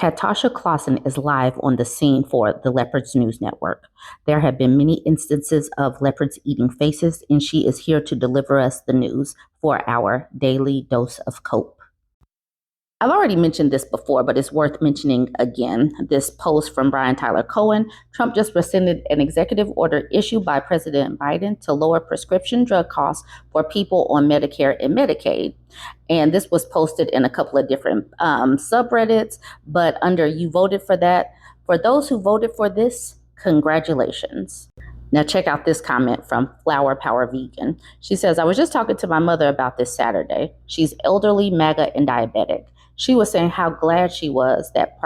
Katasha Clausen is live on the scene for the Leopards News Network. There have been many instances of leopards eating faces, and she is here to deliver us the news for our daily dose of cope. I've already mentioned this before, but it's worth mentioning again. This post from Brian Tyler Cohen. Trump just rescinded an executive order issued by President Biden to lower prescription drug costs for people on Medicare and Medicaid. And this was posted in a couple of different subreddits, but under "You voted for that." For those who voted for this, congratulations. Now check out this comment from Flower Power Vegan. She says, "I was just talking to my mother about this Saturday. She's elderly, MAGA, and diabetic. She was saying how glad she was that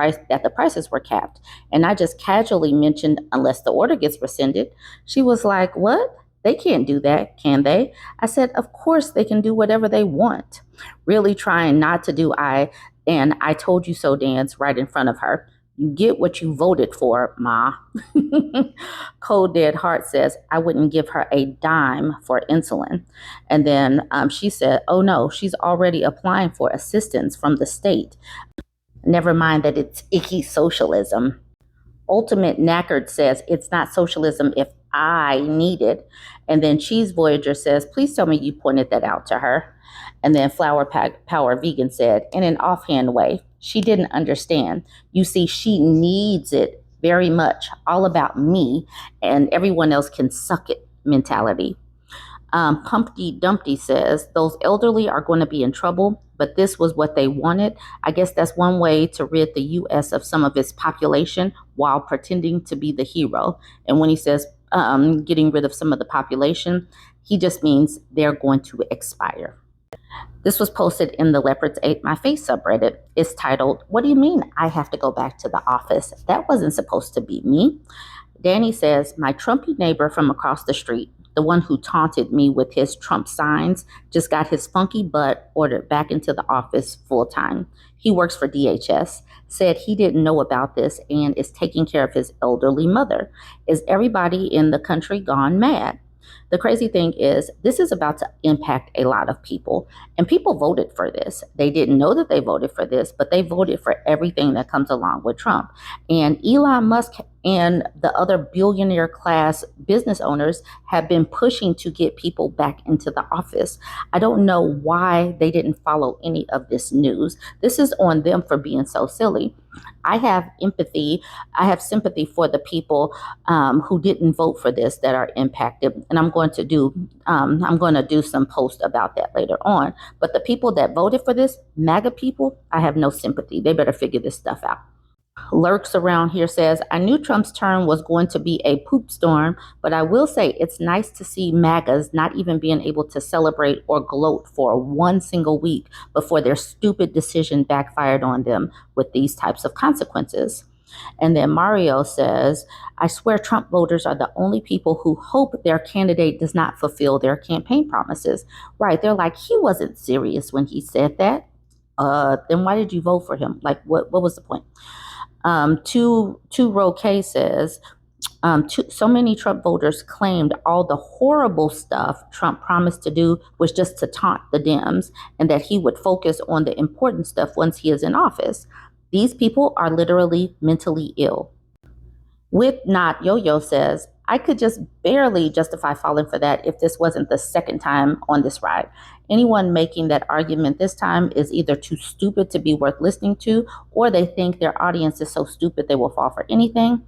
the prices were capped. And I just casually mentioned, unless the order gets rescinded. She was like, what? They can't do that, can they? I said, of course they can do whatever they want. Really trying not to do I told you so dance right in front of her. You get what you voted for, Ma." Cold Dead Heart says, "I wouldn't give her a dime for insulin." And then she said, "Oh no, she's already applying for assistance from the state. Never mind that it's icky socialism." Ultimate Knackard says, "It's not socialism if I need it." And then Cheese Voyager says, "Please tell me you pointed that out to her." And then Flower Power Vegan said, in an offhand way, "She didn't understand. You see, she needs it very much. All about me, and everyone else can suck it mentality." Humpty Dumpty says, "Those elderly are going to be in trouble, but this was what they wanted. I guess that's one way to rid the U.S. of some of its population while pretending to be the hero." And when he says getting rid of some of the population, he just means they're going to expire. This was posted in the Leopards Ate My Face subreddit. It's titled, "What do you mean I have to go back to the office? That wasn't supposed to be me." Danny says, "My Trumpy neighbor from across the street, the one who taunted me with his Trump signs, just got his funky butt ordered back into the office full time. He works for DHS, said he didn't know about this and is taking care of his elderly mother. Is everybody in the country gone mad?" The crazy thing is, this is about to impact a lot of people, and people voted for this. They didn't know that they voted for this, but they voted for everything that comes along with Trump. And Elon Musk and the other billionaire class business owners have been pushing to get people back into the office. I don't know why they didn't follow any of this news. This is on them for being so silly. I have empathy. I have sympathy for the people who didn't vote for this that are impacted, and I'm going to do some post about that later on. But the people that voted for this, MAGA people, I have no sympathy. They better figure this stuff out. Lurks around here says, "I knew Trump's term was going to be a poop storm, but I will say it's nice to see MAGAs not even being able to celebrate or gloat for one single week before their stupid decision backfired on them with these types of consequences." And then Mario says, "I swear Trump voters are the only people who hope their candidate does not fulfill their campaign promises." Right. They're like, he wasn't serious when he said that. Then why did you vote for him? Like, what was the point? Two Row K says, so many Trump voters claimed all the horrible stuff Trump promised to do was just to taunt the Dems and that he would focus on the important stuff once he is in office. These people are literally mentally ill. With Not Yo-Yo says, "I could just barely justify falling for that if this wasn't the second time on this ride. Anyone making that argument this time is either too stupid to be worth listening to, or they think their audience is so stupid they will fall for anything."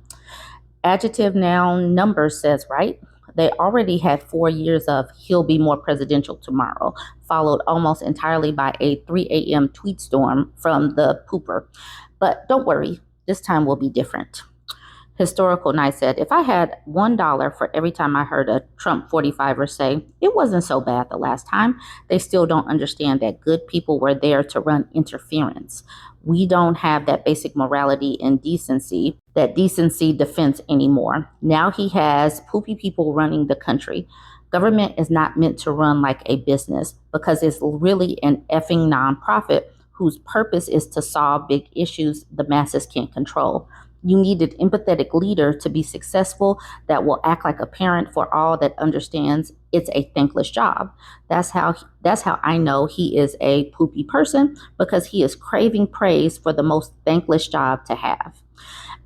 Adjective Noun Numbers says, right? They already had 4 years of "he'll be more presidential tomorrow," followed almost entirely by a 3 a.m. tweet storm from the pooper. But don't worry, this time will be different. Historical Night said, "If I had $1 for every time I heard a Trump 45er say, it wasn't so bad the last time, they still don't understand that good people were there to run interference. We don't have that basic morality and decency, that decency defense anymore. Now he has poopy people running the country. Government is not meant to run like a business because it's really an effing nonprofit whose purpose is to solve big issues the masses can't control. You need an empathetic leader to be successful that will act like a parent for all that understands it's a thankless job. That's how I know he is a poopy person, because he is craving praise for the most thankless job to have.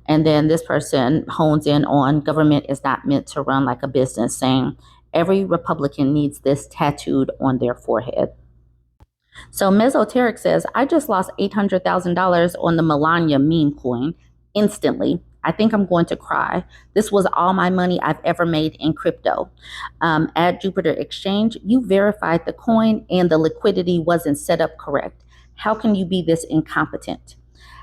And then this person hones in on government is not meant to run like a business, saying every Republican needs this tattooed on their forehead. So Mesoteric says, I just lost $800,000 on the Melania meme coin instantly. I think I'm going to cry. This was all my money I've ever made in crypto. At Jupiter Exchange, you verified the coin and the liquidity wasn't set up correct. How can you be this incompetent?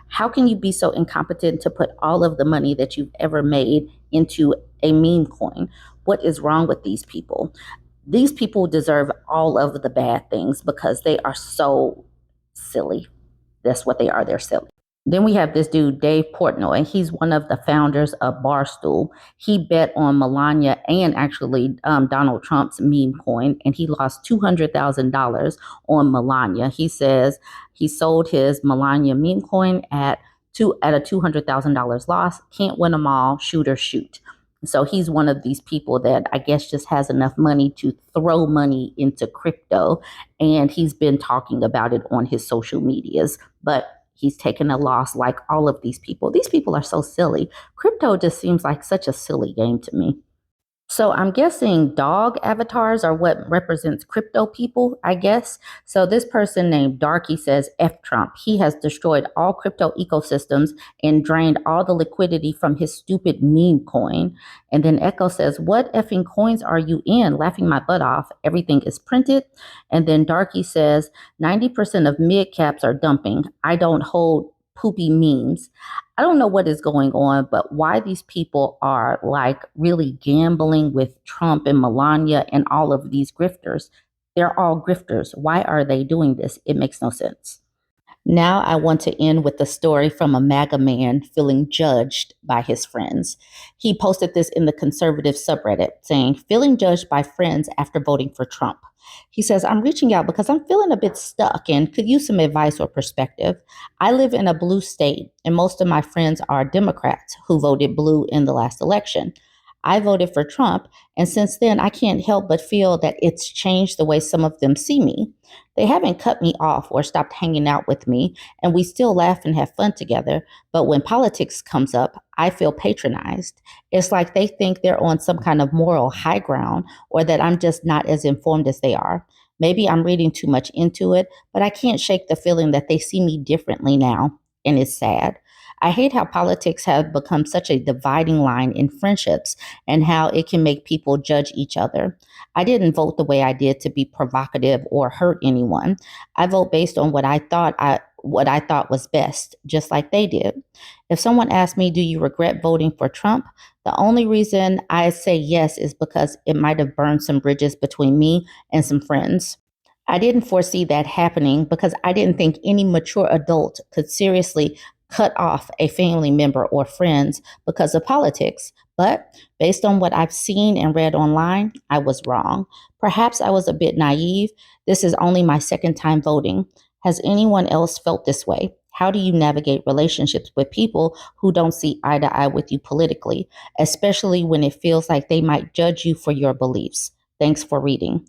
How can you be so incompetent to put all of the money that you've ever made into a meme coin? What is wrong with these people? These people deserve all of the bad things because they are so silly. That's what they are. They're silly. Then we have this dude, Dave Portnoy. He's one of the founders of Barstool. He bet on Melania and actually Donald Trump's meme coin, and he lost $200,000 on Melania. He says he sold his Melania meme coin at a $200,000 loss. Can't win them all. Shoot or shoot. So he's one of these people that I guess just has enough money to throw money into crypto. And he's been talking about it on his social medias. But he's taken a loss like all of these people. These people are so silly. Crypto just seems like such a silly game to me. So I'm guessing dog avatars are what represents crypto people, I guess. So this person named Darky says, F Trump. He has destroyed all crypto ecosystems and drained all the liquidity from his stupid meme coin. And then Echo says, what effing coins are you in? Laughing my butt off. Everything is printed. And then Darky says, 90% of mid caps are dumping. I don't hold poopy memes. I don't know what is going on, but why these people are like really gambling with Trump and Melania and all of these grifters. They're all grifters. Why are they doing this? It makes no sense. Now I want to end with a story from a MAGA man feeling judged by his friends. He posted this in the conservative subreddit saying, feeling judged by friends after voting for Trump. He says, I'm reaching out because I'm feeling a bit stuck and could use some advice or perspective. I live in a blue state and most of my friends are Democrats who voted blue in the last election. I voted for Trump, and since then I can't help but feel that it's changed the way some of them see me. They haven't cut me off or stopped hanging out with me, and we still laugh and have fun together. But when politics comes up, I feel patronized. It's like they think they're on some kind of moral high ground or that I'm just not as informed as they are. Maybe I'm reading too much into it, but I can't shake the feeling that they see me differently now, and it's sad. I hate how politics have become such a dividing line in friendships and how it can make people judge each other. I didn't vote the way I did to be provocative or hurt anyone. I vote based on what I thought was best, just like they did. If someone asked me, do you regret voting for Trump? The only reason I say yes is because it might have burned some bridges between me and some friends. I didn't foresee that happening because I didn't think any mature adult could seriously cut off a family member or friends because of politics. But based on what I've seen and read online, I was wrong. Perhaps I was a bit naive. This is only my second time voting. Has anyone else felt this way? How do you navigate relationships with people who don't see eye to eye with you politically, especially when it feels like they might judge you for your beliefs? Thanks for reading.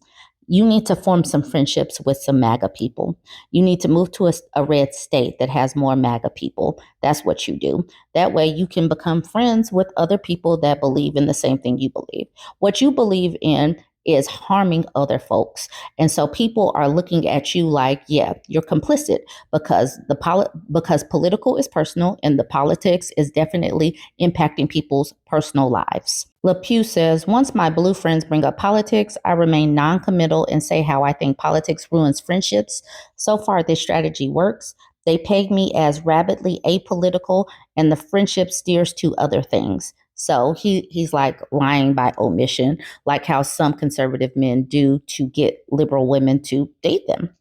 You need to form some friendships with some MAGA people. You need to move to a red state that has more MAGA people. That's what you do. That way you can become friends with other people that believe in the same thing you believe. What you believe in is harming other folks. And so people are looking at you like, yeah, you're complicit because because political is personal and the politics is definitely impacting people's personal lives. LePew says, once my blue friends bring up politics, I remain non-committal and say how I think politics ruins friendships. So far, this strategy works. They peg me as rabidly apolitical and the friendship steers to other things. So he's like lying by omission, like how some conservative men do to get liberal women to date them.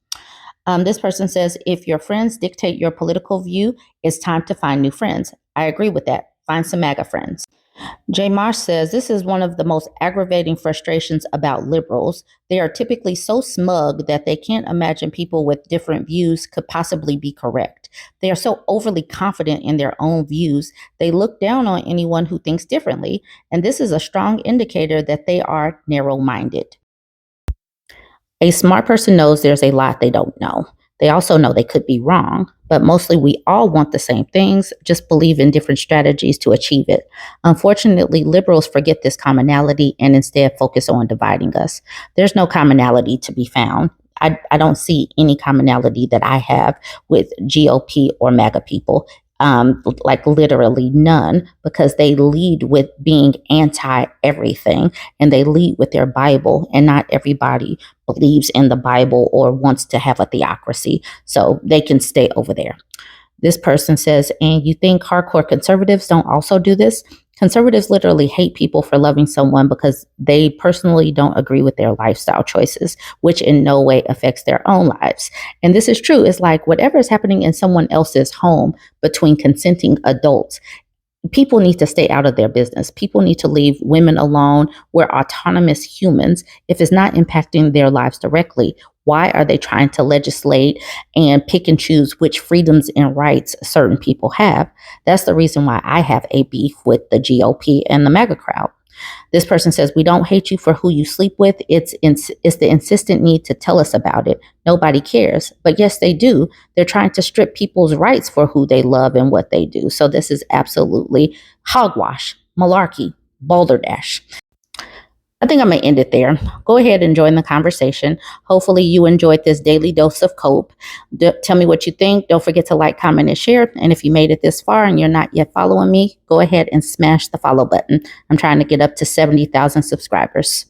This person says, if your friends dictate your political view, it's time to find new friends. I agree with that. Find some MAGA friends. J. Marsh says this is one of the most aggravating frustrations about liberals. They are typically so smug that they can't imagine people with different views could possibly be correct. They are so overly confident in their own views, they look down on anyone who thinks differently, and this is a strong indicator that they are narrow minded. A smart person knows there's a lot they don't know. They also know they could be wrong, but mostly we all want the same things, just believe in different strategies to achieve it. Unfortunately, liberals forget this commonality and instead focus on dividing us. There's no commonality to be found. I don't see any commonality that I have with GOP or MAGA people. Like literally none, because they lead with being anti everything and they lead with their Bible, and not everybody believes in the Bible or wants to have a theocracy. So they can stay over there. This person says, and you think hardcore conservatives don't also do this? Conservatives literally hate people for loving someone because they personally don't agree with their lifestyle choices, which in no way affects their own lives. And this is true. It's like whatever is happening in someone else's home between consenting adults, people need to stay out of their business. People need to leave women alone. We're autonomous humans. If it's not impacting their lives directly, why are they trying to legislate and pick and choose which freedoms and rights certain people have? That's the reason why I have a beef with the GOP and the MAGA crowd. This person says, we don't hate you for who you sleep with. It's the insistent need to tell us about it. Nobody cares. But yes, they do. They're trying to strip people's rights for who they love and what they do. So this is absolutely hogwash, malarkey, balderdash. I think I'm going to end it there. Go ahead and join the conversation. Hopefully you enjoyed this daily dose of cope. Tell me what you think. Don't forget to like, comment, and share. And if you made it this far and you're not yet following me, go ahead and smash the follow button. I'm trying to get up to 70,000 subscribers.